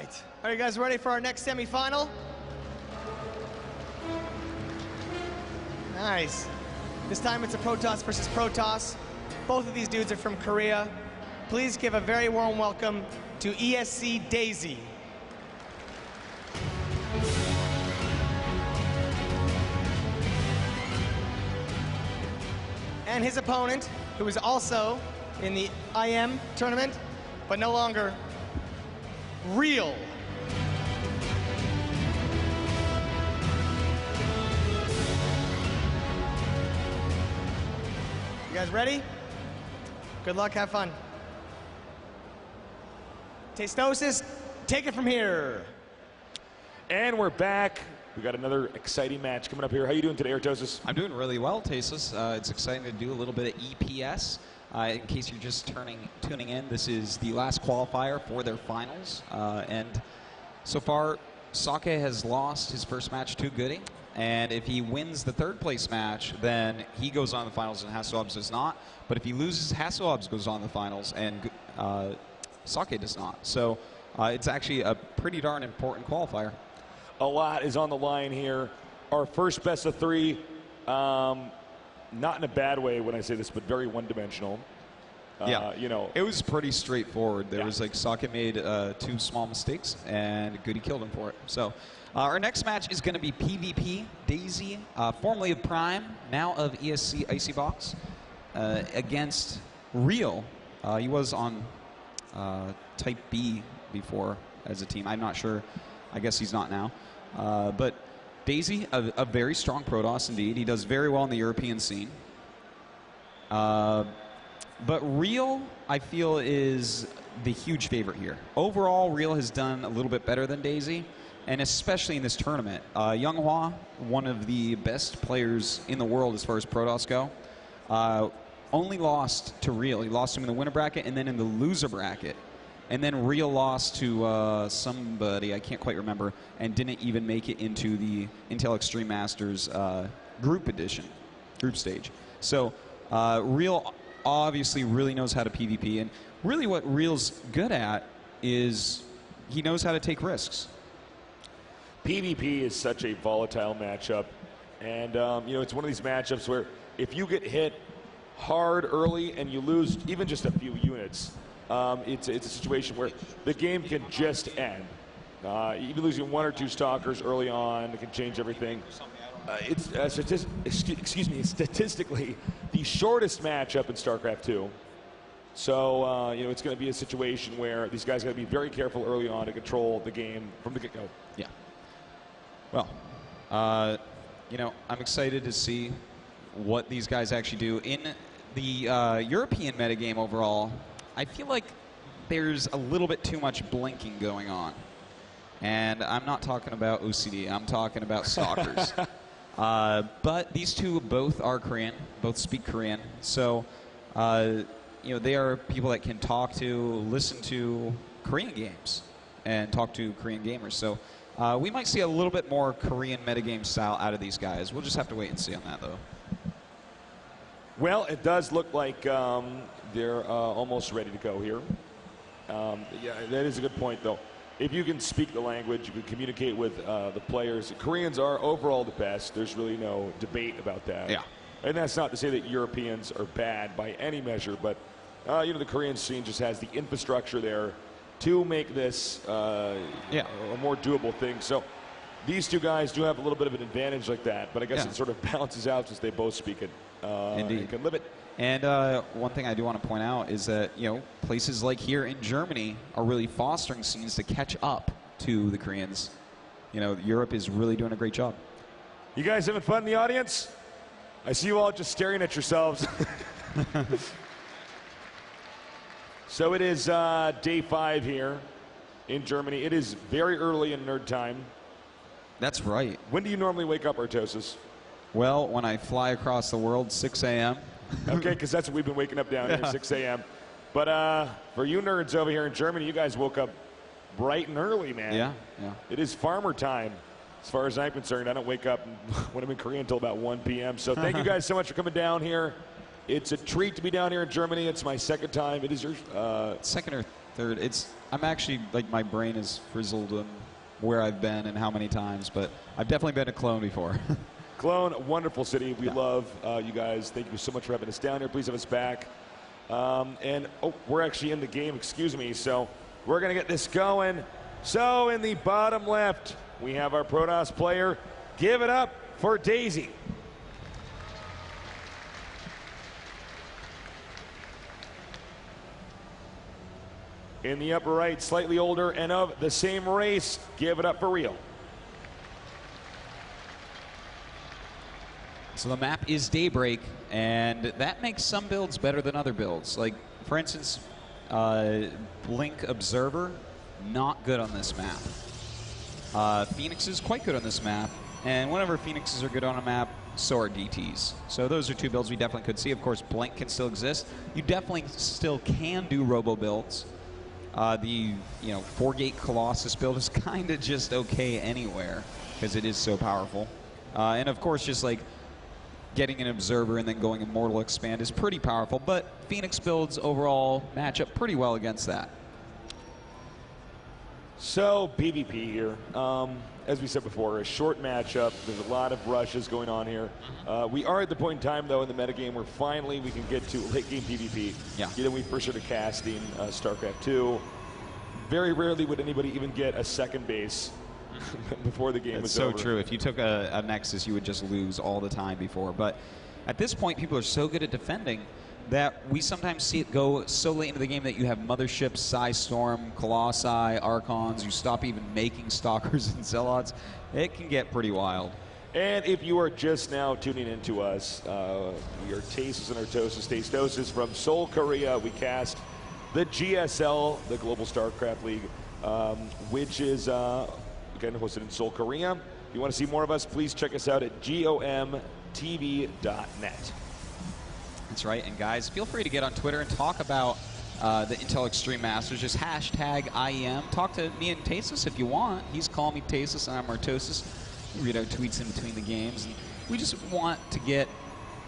right. Are you guys ready for our next semifinal? Nice. This time it's a Protoss versus Protoss. Both of these dudes are from Korea. Please give a very warm welcome to ESC Daisy. And his opponent, who is also in the IM tournament, but no longer, ReaL. You guys ready? Good luck, have fun. Tastosis, take it from here. And we're back. We got another exciting match coming up here. How you doing today, Artosis? I'm doing really well, Tasis. It's exciting to do a little bit of EPS. In case you're just tuning in, this is the last qualifier for their finals. And so far, Sake has lost his first match to Goody. And if he wins the third place match, then he goes on to the finals and Hasselhoff does not. But if he loses, Hasselhoff goes on to the finals and Sake does not. So it's actually a pretty darn important qualifier. A lot is on the line here. Our first best of three, not in a bad way when I say this, but very one-dimensional. Yeah, you know, it was pretty straightforward. There yeah. was like Sake made 2 small mistakes, and Goody killed him for it. So our next match is going to be PvP Daisy, formerly of Prime, now of ESC Icy Box, against ReaL. He was on Type B before as a team. I'm not sure. I guess he's not now. But Daisy, a very strong Protoss indeed. He does very well in the European scene. But ReaL, I feel, is the huge favorite here. Overall, ReaL has done a little bit better than Daisy, and especially in this tournament. Younghwa, one of the best players in the world as far as Protoss go, only lost to ReaL. He lost him in the winner bracket and then in the loser bracket. And then ReaL lost to somebody, I can't quite remember, and didn't even make it into the Intel Extreme Masters group stage. So ReaL obviously really knows how to PvP, and really what ReaL's good at is he knows how to take risks. PvP is such a volatile matchup, and you know, it's one of these matchups where if you get hit hard early and you lose even just a few units, it's a situation where the game can just end. Even losing 1 or 2 stalkers early on, it can change everything. It's statistically the shortest matchup in Starcraft 2. So you know, it's going to be a situation where these guys got to be very careful early on to control the game from the get-go. Yeah. Well, you know, I'm excited to see what these guys actually do in the European metagame overall. I feel like there's a little bit too much blinking going on. And I'm not talking about OCD, I'm talking about stalkers. But these two both are Korean, both speak Korean. So, you know, they are people that can talk to, listen to Korean games and talk to Korean gamers. So we might see a little bit more Korean metagame style out of these guys. We'll just have to wait and see on that, though. Well, it does look like they're almost ready to go here. Yeah, that is a good point, though. If you can speak the language, you can communicate with the players. Koreans are overall the best. There's really no debate about that. Yeah. And that's not to say that Europeans are bad by any measure, but you know, the Korean scene just has the infrastructure there to make this a more doable thing. So these two guys do have a little bit of an advantage like that, but I guess it sort of balances out since they both speak it. Indeed. You can live it. And one thing I do want to point out is that, you know, places like here in Germany are really fostering scenes to catch up to the Koreans. You know, Europe is really doing a great job. You guys having fun in the audience? I see you all just staring at yourselves. So it is day 5 here in Germany. It is very early in nerd time. That's right. When do you normally wake up, Artosis? Well, when I fly across the world, 6 a.m. Okay, because that's what we've been waking up down here, 6 a.m. But for you nerds over here in Germany, you guys woke up bright and early, man. Yeah, yeah. It is farmer time. As far as I'm concerned, I don't wake up when I'm in Korea until about 1 p.m. So thank you guys so much for coming down here. It's a treat to be down here in Germany. It's my second time. It is your second or third. I'm actually, like, my brain is frizzled on where I've been and how many times, but I've definitely been to Cologne before. Cologne, a wonderful city. We love you guys. Thank you so much for having us down here. Please have us back. We're actually in the game, excuse me, so we're going to get this going. So in the bottom left, we have our Protoss player. Give it up for Daisy. In the upper right, slightly older and of the same race, give it up for ReaL. So the map is Daybreak, and that makes some builds better than other builds. Like, for instance, Blink Observer, not good on this map. Phoenix is quite good on this map, and whenever Phoenixes are good on a map, so are DTs. So those are two builds we definitely could see. Of course, Blink can still exist. You definitely still can do robo builds. The 4-gate Colossus build is kind of just okay anywhere because it is so powerful. And of course, just like getting an Observer and then going Immortal Expand is pretty powerful, but Phoenix builds overall match up pretty well against that. So, PvP here. As we said before, a short matchup. There's a lot of rushes going on here. We are at the point in time, though, in the metagame where finally we can get to late-game PvP. Yeah. When we first started casting Starcraft 2, very rarely would anybody even get a second base before the game was over. It's so true. If you took a Nexus, you would just lose all the time before. But at this point, people are so good at defending that we sometimes see it go so late into the game that you have Motherships, Psystorm, Colossi, Archons. You stop even making Stalkers and Zealots. It can get pretty wild. And if you are just now tuning into us, we are Tasis and Artosis, Tastosis from Seoul, Korea. We cast the GSL, the Global Starcraft League, which is, again, hosted in Seoul, Korea. If you want to see more of us, please check us out at gomtv.net. That's right. And guys, feel free to get on Twitter and talk about the Intel Extreme Masters. Just hashtag IEM. Talk to me and Tasis if you want. He's calling me Tasis and I'm Artosis. We read our tweets in between the games. And we just want to get,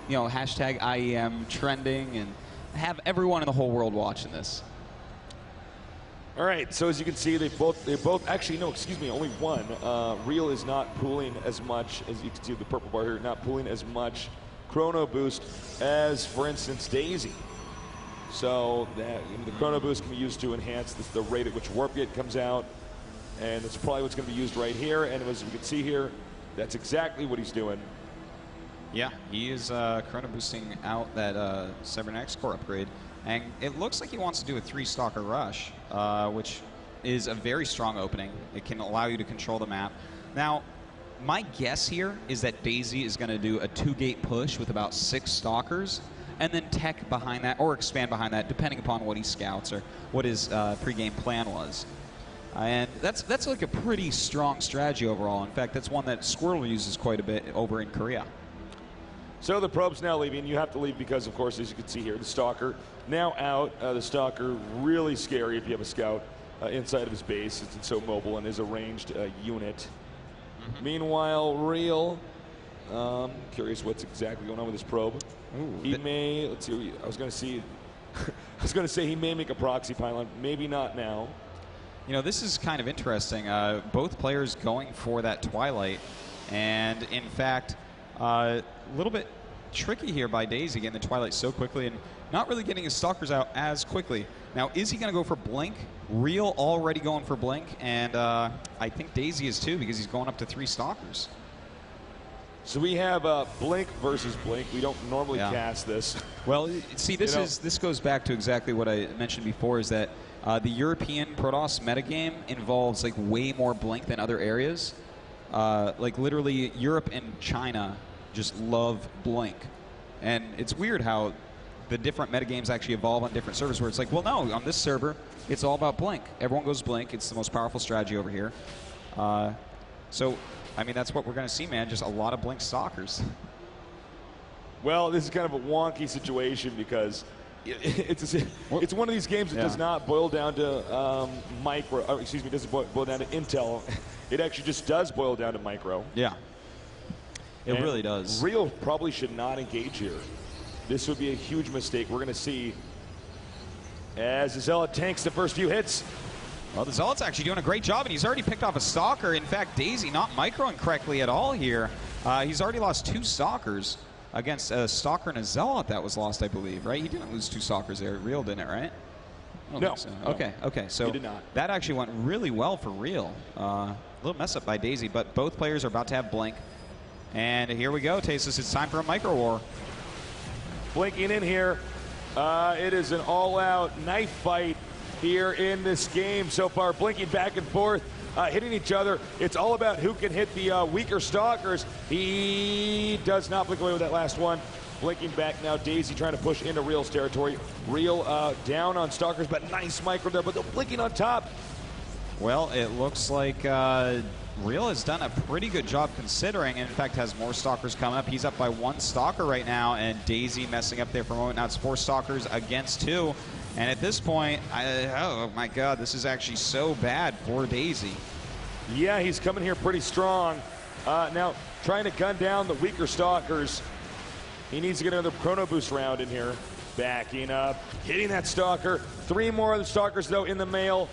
hashtag IEM trending and have everyone in the whole world watching this. All right, so as you can see, they both actually, no, excuse me, only one. ReaL is not pooling as much, as you can see the purple bar here, not pooling as much chrono boost as, for instance, Daisy. So that, the chrono boost can be used to enhance the rate at which Warp Gate comes out, and that's probably what's going to be used right here. And as we can see here, that's exactly what he's doing. Yeah, he is chrono boosting out that Cybernetics Core upgrade, and it looks like he wants to do a 3-Stalker rush, which is a very strong opening. It can allow you to control the map. Now, my guess here is that Daisy is going to do a 2-gate push with about 6 Stalkers, and then tech behind that, or expand behind that, depending upon what he scouts or what his pre-game plan was. And that's like a pretty strong strategy overall. In fact, that's one that Squirtle uses quite a bit over in Korea. So the probe's now leaving. You have to leave because, of course, as you can see here, the Stalker now out. The Stalker, really scary if you have a scout inside of his base. It's so mobile and is a ranged unit. Meanwhile, ReaL, curious what's exactly going on with his probe. Ooh, he may, let's see, I was going to say he may make a proxy pylon. Maybe not now. This is kind of interesting. Both players going for that Twilight, and in fact, a little bit tricky here by Daisy getting the Twilight so quickly and not really getting his Stalkers out as quickly. Now, is he going to go for Blink? ReaL already going for Blink, and I think Daisy is too because he's going up to 3 Stalkers. So we have Blink versus Blink. We don't normally cast this. Well, see, this goes back to exactly what I mentioned before, is that the European Protoss metagame involves like way more Blink than other areas. Like literally Europe and China just love Blink. And it's weird how the different metagames actually evolve on different servers where it's like, well, no, on this server, it's all about Blink. Everyone goes Blink. It's the most powerful strategy over here. So, I mean, that's what we're going to see, man, just a lot of Blink Stalkers. Well, this is kind of a wonky situation because it's one of these games that does not boil down to doesn't boil down to Intel. It actually just does boil down to micro. Yeah. It really does. ReaL probably should not engage here. This would be a huge mistake. We're going to see as the Zealot tanks the first few hits. Well, the Zealot's actually doing a great job, and he's already picked off a Stalker. In fact, Daisy not microing correctly at all here. He's already lost 2 Stalkers against a Stalker and a Zealot that was lost, I believe, right? He didn't lose 2 Stalkers there. ReaL didn't, right? I don't No. think so. No. Okay. So He did not. that actually went really well for ReaL. A little mess up by Daisy, but both players are about to have Blink. And here we go, Tasteless. It's time for a micro war. Blinking in here. It is an all-out knife fight here in this game so far. Blinking back and forth, hitting each other. It's all about who can hit the weaker Stalkers. He does not blink away with that last one. Blinking back now. Daisy trying to push into ReaL's territory. ReaL down on Stalkers, but nice micro there. But they're blinking on top. Well, it looks like ReaL has done a pretty good job considering, and in fact has more Stalkers coming up. He's up by 1 Stalker right now, and Daisy messing up there for a moment. Now it's 4 Stalkers against 2. And at this point, oh my God, this is actually so bad for Daisy. Yeah, he's coming here pretty strong. Now trying to gun down the weaker Stalkers. He needs to get another Chrono Boost round in here. Backing up, hitting that Stalker. 3 more of the Stalkers, though, in the mail.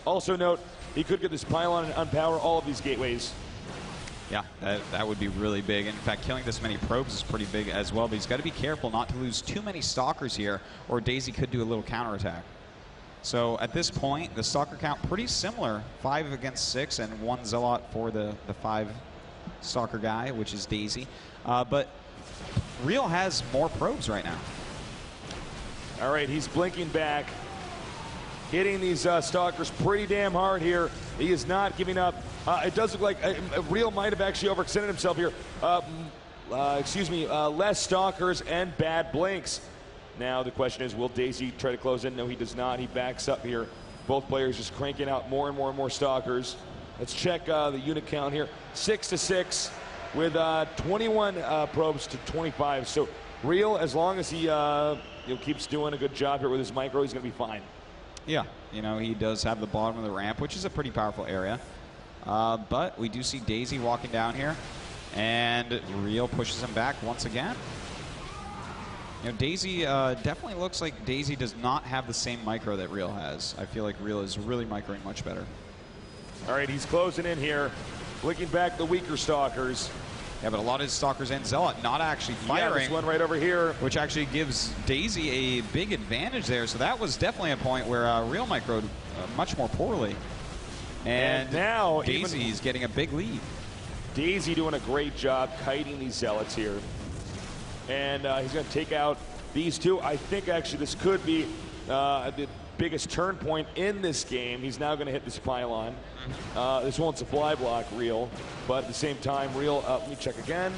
Also note, he could get this pylon and unpower all of these gateways. Yeah, that would be really big. In fact, killing this many probes is pretty big as well, but he's got to be careful not to lose too many Stalkers here, or Daisy could do a little counterattack. So at this point, the Stalker count pretty similar. 5 against 6 and 1 Zealot for the 5 Stalker guy, which is Daisy. But ReaL has more probes right now. All right, he's blinking back. Hitting these Stalkers pretty damn hard here. He is not giving up. It does look like ReaL might have actually overextended himself here. Less Stalkers and bad blinks. Now the question is, will Daisy try to close in? No, he does not. He backs up here. Both players just cranking out more and more and more Stalkers. Let's check the unit count here. 6-6 with 21 probes to 25. So ReaL, as long as he keeps doing a good job here with his micro, he's going to be fine. Yeah, he does have the bottom of the ramp, which is a pretty powerful area. But we do see Daisy walking down here, and ReaL pushes him back once again. Daisy definitely looks like Daisy does not have the same micro that ReaL has. I feel like ReaL is really microing much better. All right, he's closing in here, blinking back the weaker Stalkers. Yeah, but a lot of his Stalkers and Zealot not actually firing. Yeah, this one right over here. Which actually gives Daisy a big advantage there. So that was definitely a point where ReaL microed much more poorly. And now Daisy's getting a big lead. Daisy doing a great job kiting these Zealots here. And he's going to take out these 2. I think actually this could be the biggest turn point in this game. He's now going to hit this pylon. This won't supply block ReaL, but at the same time, ReaL, let me check again.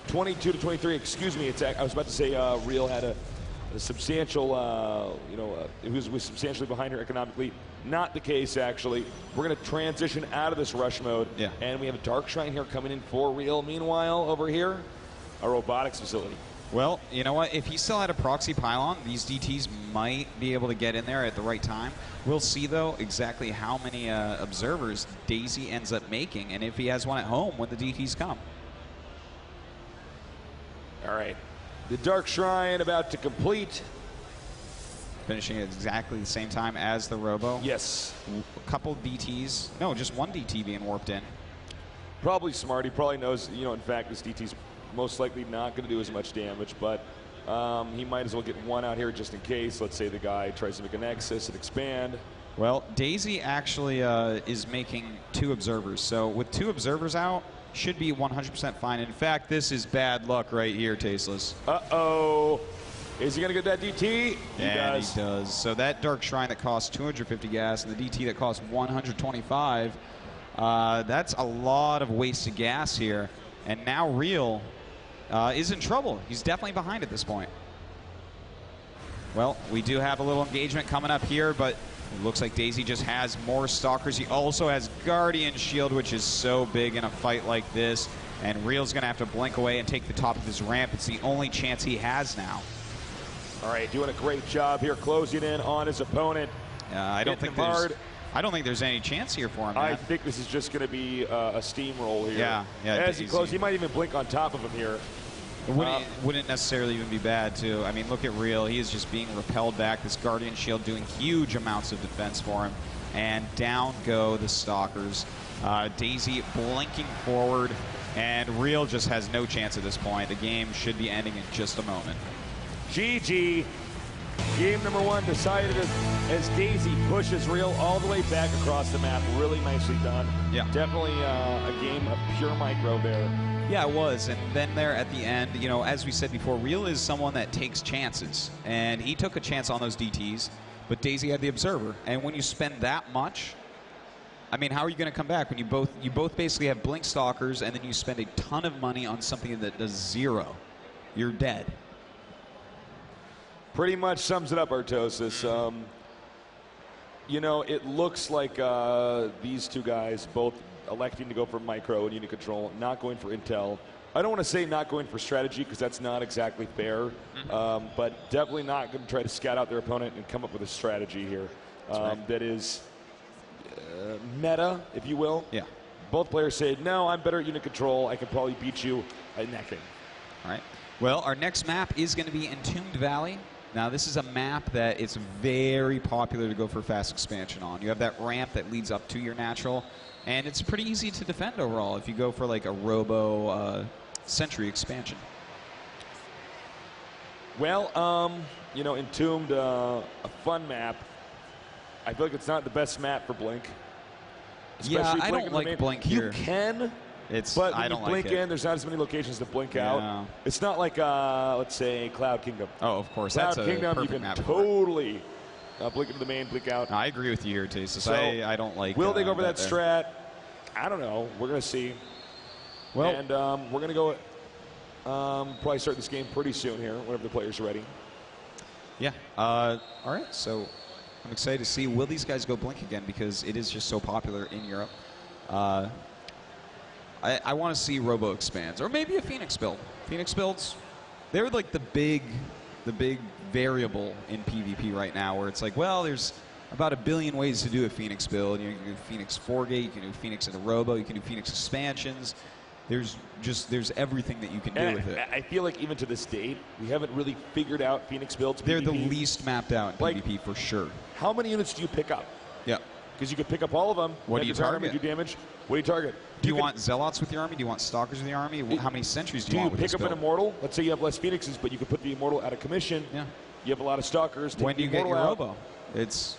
22 to 23, excuse me. I was about to say ReaL had a substantial, it was substantially behind her economically. Not the case, actually. We're going to transition out of this rush mode. Yeah. And we have a Dark Shrine here coming in for ReaL. Meanwhile, over here, a robotics facility. Well, you know what? If he still had a proxy pylon, these DTs might be able to get in there at the right time. We'll see, though, exactly how many observers Daisy ends up making, and if he has one at home when the DTs come. All right. The Dark Shrine about to complete. Finishing at exactly the same time as the Robo. Yes. A couple DTs. No, just 1 DT being warped in. Probably smart. He probably knows, in fact, this DT's most likely not going to do as much damage, but he might as well get 1 out here just in case. Let's say the guy tries to make a Nexus and expand. Well, Daisy actually is making 2 observers. So with 2 observers out, should be 100% fine. In fact, this is bad luck right here, Tasteless. Uh-oh. Is he going to get that DT? He does. So that Dark Shrine that costs 250 gas and the DT that costs 125, that's a lot of wasted gas here. And now ReaL is in trouble. He's definitely behind at this point. Well, we do have a little engagement coming up here, but it looks like Daisy just has more Stalkers. He also has Guardian Shield, which is so big in a fight like this. And ReaL's going to have to blink away and take the top of his ramp. It's the only chance he has now. All right, doing a great job here, closing in on his opponent. I don't think there's any chance here for him. I think this is just going to be a steamroll here. Yeah. As he closes, he might even blink on top of him here. It wouldn't necessarily even be bad, too. I mean, look at ReaL. He is just being repelled back. This Guardian Shield doing huge amounts of defense for him. And down go the Stalkers. Daisy blinking forward, and ReaL just has no chance at this point. The game should be ending in just a moment. GG. Game number 1 decided as Daisy pushes ReaL all the way back across the map. Really nicely done. Yeah. Definitely a game of pure micro there. Yeah, it was. And then there at the end, you know, as we said before, ReaL is someone that takes chances. And he took a chance on those DTs, but Daisy had the Observer. And when you spend that much, I mean, how are you going to come back when you both basically have Blink Stalkers and then you spend a ton of money on something that does 0? You're dead. Pretty much sums it up, Artosis. You know, it looks like these two guys both electing to go for micro and unit control, not going for intel. I don't want to say not going for strategy because that's not exactly fair, but definitely not going to try to scout out their opponent and come up with a strategy here that is meta, if you will. Yeah. Both players say, no, I'm better at unit control. I can probably beat you in that game. All right. Well, our next map is going to be Entombed Valley. Now, this is a map that it's very popular to go for fast expansion on. You have that ramp that leads up to your natural, and it's pretty easy to defend overall if you go for like a Robo Sentry expansion. Well, you know, Entombed, a fun map. I feel like it's not the best map for Blink. Yeah, I don't like Blink here. You can, but when you blink in, there's not as many locations to blink out. It's not like, let's say, Cloud Kingdom. Oh, of course. Cloud that's Kingdom, a you can map totally blink into the main, blink out. No, I agree with you here, Tasis. So, I don't like will they go over that there. strat? I don't know. We're going to see. Well, and we're going to go probably start this game pretty soon here, whenever the players are ready. Yeah. All right. So I'm excited to see, will these guys go blink again, because it is just so popular in Europe. I want to see Robo expands, or maybe a Phoenix build. Phoenix builds, they're like the big variable in PvP right now, where it's like, well, there's about 1 billion ways to do a Phoenix build. You can do Phoenix 4-gate, you can do Phoenix in a Robo, you can do Phoenix expansions. There's everything that you can do with it. I feel like even to this date, we haven't really figured out Phoenix builds. They're PvP. the least mapped out in PvP for sure. How many units do you pick up? Yeah. Because you could pick up all of them. What do you target? Do damage. What do you target? Do you want Zealots with your army? Do you want Stalkers with your army? How many Sentries do you want with this pick up build? an Immortal? Let's say you have less Phoenixes, but you could put the Immortal out of commission. Yeah. You have a lot of Stalkers. When do you get your out. Robo?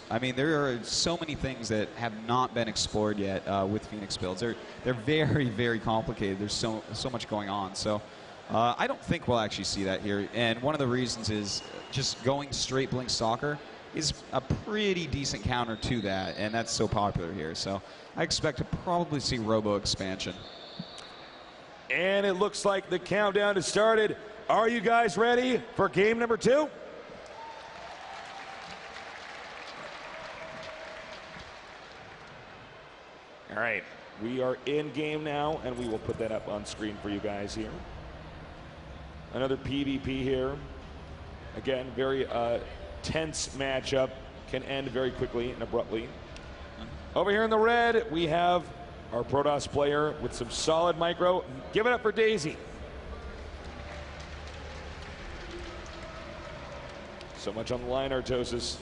I mean, there are so many things that have not been explored yet with Phoenix builds. They're very, very complicated. There's so much going on. So I don't think we'll actually see that here. And one of the reasons is just going straight Blink Stalker is a pretty decent counter to that, and that's so popular here. So I expect to probably see Robo expansion. And it looks like the countdown has started. Are you guys ready for game number 2? All right, we are in game now, and we will put that up on screen for you guys here. Another PvP here. Again, very tense matchup, can end very quickly and abruptly. Over here in the red, we have our Protoss player with some solid micro. Give it up for Daisy. So much on the line, Artosis.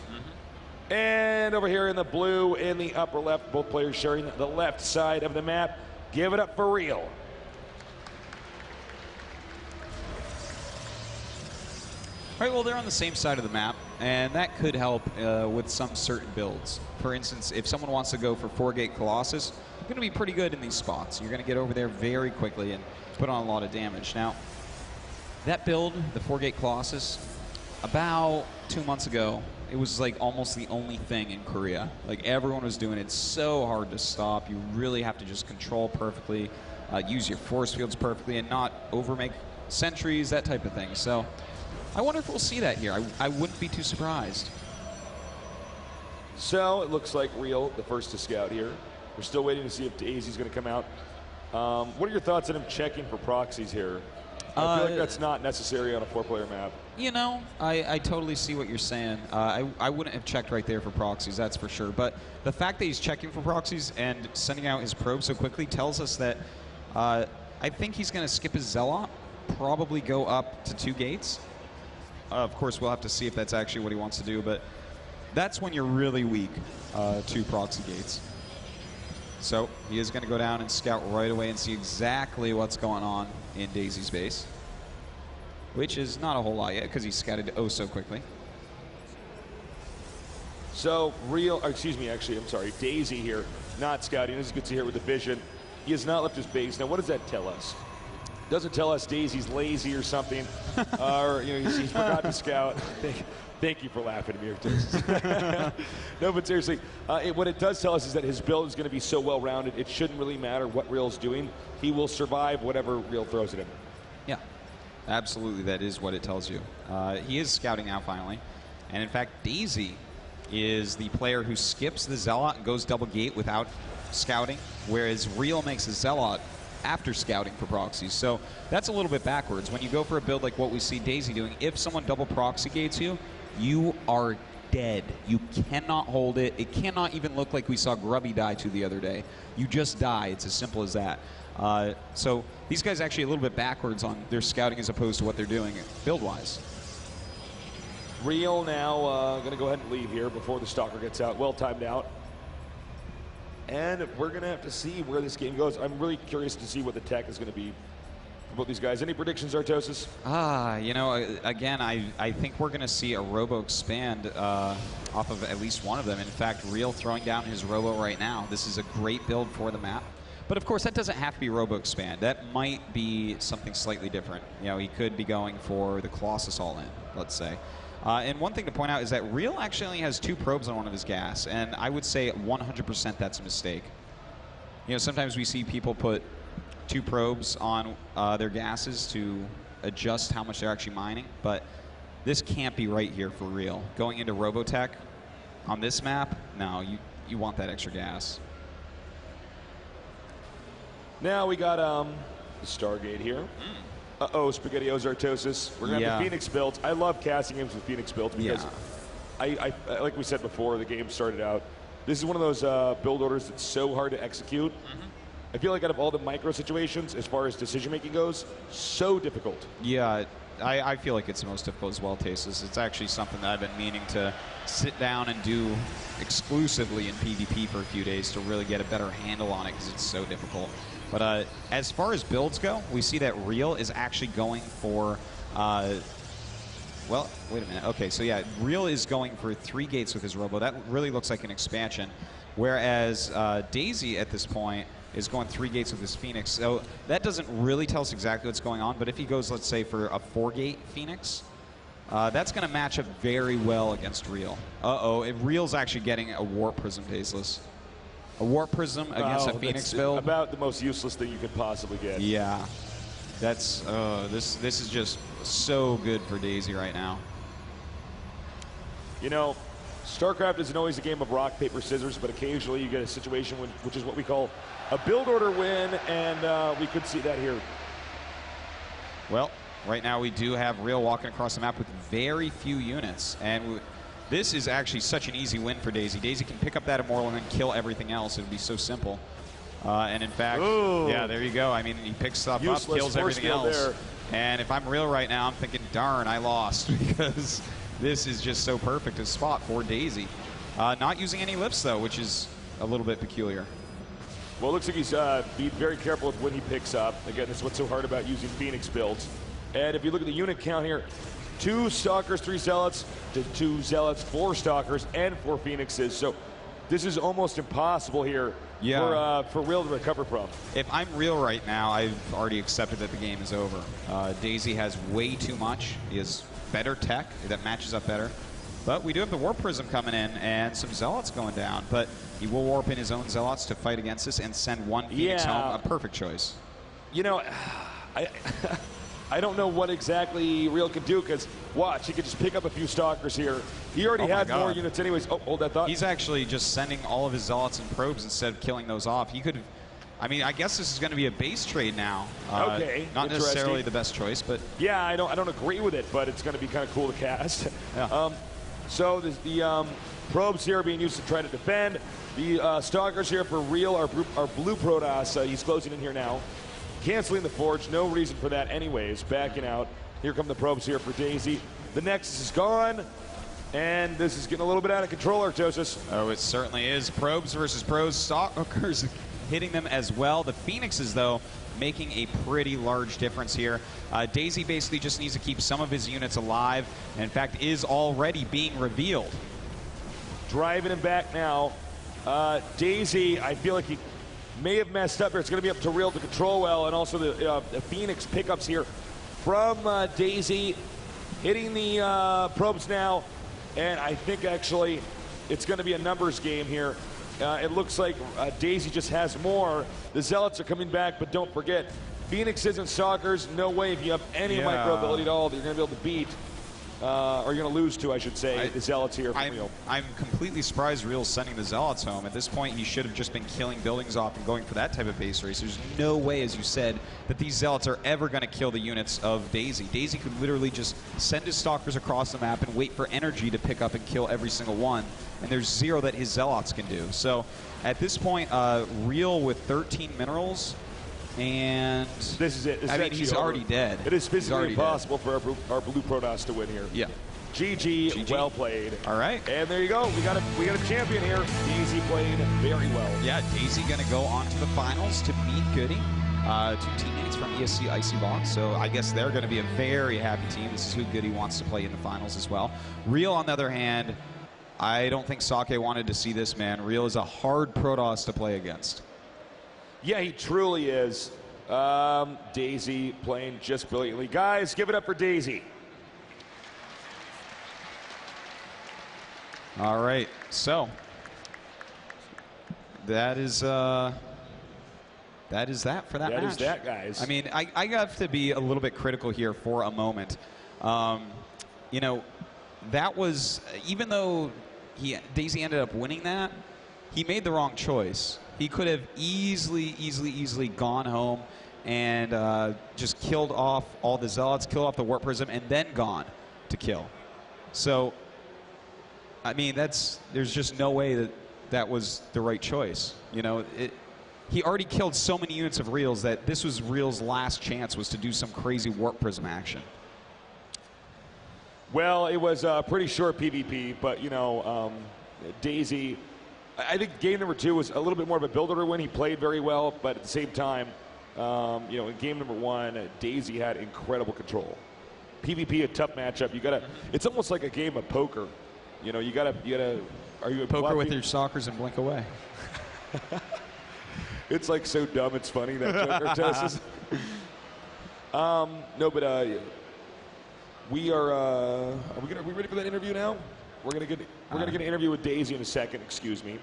And over here in the blue, in the upper left, both players sharing the left side of the map. Give it up for ReaL. All right, well, they're on the same side of the map, and that could help with some certain builds. For instance, if someone wants to go for 4-gate Colossus, you're going to be pretty good in these spots. You're going to get over there very quickly and put on a lot of damage. Now, that build, the 4-gate Colossus, about 2 months ago, it was like almost the only thing in Korea. Like, everyone was doing it. It's so hard to stop. You really have to just control perfectly, use your force fields perfectly, and not overmake sentries, that type of thing. So I wonder if we'll see that here. I wouldn't be too surprised. So it looks like ReaL, the first to scout here. We're still waiting to see if Daisy's going to come out. What are your thoughts on him checking for proxies here? I feel like that's not necessary on a 4-player map. You know, I totally see what you're saying. I wouldn't have checked right there for proxies, that's for sure. But the fact that he's checking for proxies and sending out his probe so quickly tells us that I think he's going to skip his Zealot probably go up to 2 gates. Of course, we'll have to see if that's actually what he wants to do, but that's when you're really weak to proxy gates. So he is going to go down and scout right away and see exactly what's going on in Daisy's base, which is not a whole lot yet because he scouted oh so quickly. So ReaL, excuse me, actually, I'm sorry, Daisy here, not scouting. This is good to hear with the vision. He has not left his base. Now, what does that tell us? Doesn't tell us Daisy's lazy or something, or he's forgot to scout. Thank you for laughing at me, Artosis. No, but seriously, what it does tell us is that his build is going to be so well-rounded, it shouldn't really matter what ReaL's doing. He will survive whatever ReaL throws at him. Yeah, absolutely, that is what it tells you. He is scouting now, finally. And in fact, Daisy is the player who skips the Zealot and goes double gate without scouting, whereas ReaL makes a Zealot after scouting for proxies. So that's a little bit backwards. When you go for a build like what we see Daisy doing, if someone double proxy gates you, you are dead. You cannot hold it. It cannot even look like we saw Grubby die to the other day. You just die. It's as simple as that. So these guys actually a little bit backwards on their scouting as opposed to what they're doing build-wise. ReaL now going to go ahead and leave here before the Stalker gets out. Well timed out. And we're going to have to see where this game goes. I'm really curious to see what the tech is going to be for both these guys. Any predictions, Artosis? Again, I think we're going to see a Robo expand off of at least one of them. In fact, ReaL throwing down his Robo right now. This is a great build for the map. But of course, that doesn't have to be Robo expand. That might be something slightly different. He could be going for the Colossus all-in, let's say. And one thing to point out is that ReaL actually only has 2 probes on one of his gas, and I would say 100% that's a mistake. Sometimes we see people put 2 probes on their gases to adjust how much they're actually mining, but this can't be right here for ReaL. Going into Robotech on this map, no, you want that extra gas. Now we got the Stargate here. Uh-oh, SpaghettiOs Artosis. We're going to have the Phoenix builds. I love casting games with Phoenix builds because, I like we said before the game started out, this is one of those build orders that's so hard to execute. I feel like out of all the micro situations, as far as decision-making goes, so difficult. Yeah, I feel like it's the most difficult as well, Tasis. It's actually something that I've been meaning to sit down and do exclusively in PvP for a few days to really get a better handle on it because it's so difficult. But as far as builds go, we see that ReaL is actually going for, well, wait a minute. Okay, so yeah, ReaL is going for 3 gates with his Robo. That really looks like an expansion. Whereas Daisy at this point is going 3 gates with his Phoenix. So that doesn't really tell us exactly what's going on. But if he goes, let's say, for a 4-gate Phoenix, that's going to match up very well against ReaL. Uh-oh, if ReaL's actually getting a Warp Prism, Tasteless. A Warp Prism against a Phoenix build? About the most useless thing you could possibly get. Yeah. That's, this is just so good for Daisy right now. Starcraft isn't always a game of rock, paper, scissors, but occasionally you get a situation which is what we call a build order win, and we could see that here. Well, right now we do have ReaL walking across the map with very few units, and this is actually such an easy win for Daisy. Daisy can pick up that Immortal and then kill everything else. It would be so simple. And in fact, yeah, there you go. I mean, he picks stuff up, kills everything else. There. And if I'm ReaL right now, I'm thinking, darn, I lost because this is just so perfect a spot for Daisy. Not using any lifts, though, which is a little bit peculiar. Well, it looks like he's being very careful with when he picks up. Again, that's what's so hard about using Phoenix builds. And if you look at the unit count here, 2 Stalkers, 3 Zealots, to 2 Zealots, 4 Stalkers, and 4 Phoenixes. So this is almost impossible here for ReaL to recover from. If I'm ReaL right now, I've already accepted that the game is over. Daisy has way too much. He has better tech that matches up better. But we do have the Warp Prism coming in and some Zealots going down. But he will warp in his own Zealots to fight against us and send 1 Phoenix home. A perfect choice. I don't know what exactly ReaL can do because, watch, he could just pick up a few Stalkers here. He already had more units anyways. Oh, hold that thought. He's actually just sending all of his Zealots and probes instead of killing those off. He could, I mean, I guess this is going to be a base trade now. Okay, not necessarily the best choice, but yeah, I don't agree with it, but it's going to be kind of cool to cast. Yeah. So the probes here are being used to try to defend. The Stalkers here for ReaL are blue Protoss. He's closing in here now. canceling the forge. No reason for that anyways. Backing out. Here come the probes here for Daisy. The Nexus is gone. And this is getting a little bit out of control, Arctosis. Oh, it certainly is. Probes versus pros. Stalkers hitting them as well. The Phoenixes, though, making a pretty large difference here. Daisy basically just needs to keep some of his units alive, and in fact is already being revealed. Driving him back now. Daisy, I feel like he may have messed up here. It's going to be up to ReaL to control well, and also the Phoenix pickups here from Daisy, hitting the probes now. And I think actually it's going to be a numbers game here. It looks like Daisy just has more. The Zealots are coming back, but don't forget, Phoenixes and Stalkers, no way if you have any micro ability at all that you're going to be able to beat. Or you're going to lose to, I should say, the Zealots here from ReaL. I'm completely surprised ReaL's sending the Zealots home. At this point, he should have just been killing buildings off and going for that type of base race. There's no way, as you said, that these Zealots are ever going to kill the units of Daisy. Daisy could literally just send his Stalkers across the map and wait for energy to pick up and kill every single one. And there's zero that his Zealots can do. So at this point, ReaL with 13 minerals. And this is it. This is he's already dead. It is physically impossible for our blue Protoss to win here. Yeah. GG, well played. All right. And there you go. We got a champion here. Daisy played very well. Yeah, Daisy going to go on to the finals to meet Goody. Two teammates from ESC Icy Box, so I guess they're going to be a very happy team. This is who Goody wants to play in the finals as well. ReaL, on the other hand, I don't think Sake wanted to see this, man. ReaL is a hard Protoss to play against. Yeah, he truly is. Daisy playing just brilliantly. Guys, give it up for Daisy. All right, so that is that for that match. That is that, guys. I mean, I have to be a little bit critical here for a moment. You know, that was, even though Daisy ended up winning that, he made the wrong choice. He could have easily gone home and just killed off all the Zealots, killed off the Warp Prism, and then gone to kill. So, I mean, there's just no way that was the right choice. You know, he already killed so many units of ReaL's that this was ReaL's last chance, was to do some crazy Warp Prism action. Well, it was a pretty short PvP, but, you know, Daisy, I think game number 2 was a little bit more of a builder win. He played very well, but at the same time, you know, in game number 1, Daisy had incredible control. PvP, a tough matchup. You gotta. It's almost like a game of poker. You know, you gotta. Are you poker with your Stalkers and blink away? It's like so dumb. It's funny that Joker test. No, but we are. Are we ready for that interview now? We're gonna get an interview with Daisy in a second. Excuse me.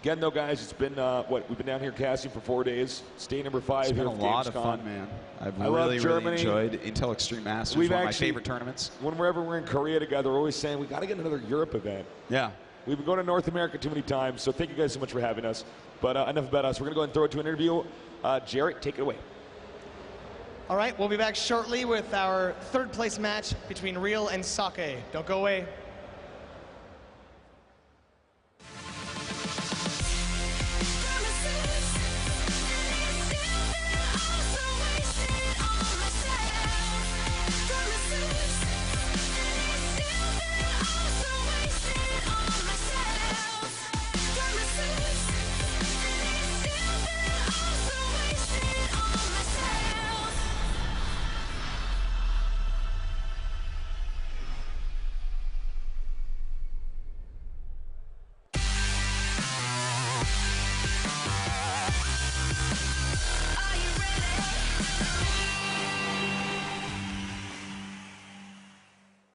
Again, though, guys, it's been we've been down here casting for 4 days. It's day number 5 here. It's been been a lot of fun, man. I really enjoyed Intel Extreme Masters. One of my favorite tournaments. Whenever we're in Korea together, we're always saying we got to get another Europe event. Yeah. We've been going to North America too many times, so thank you guys so much for having us. But enough about us. We're going to go and throw it to an interview. Jarrett, take it away. All right, we'll be back shortly with our third place match between ReaL and Sake. Don't go away.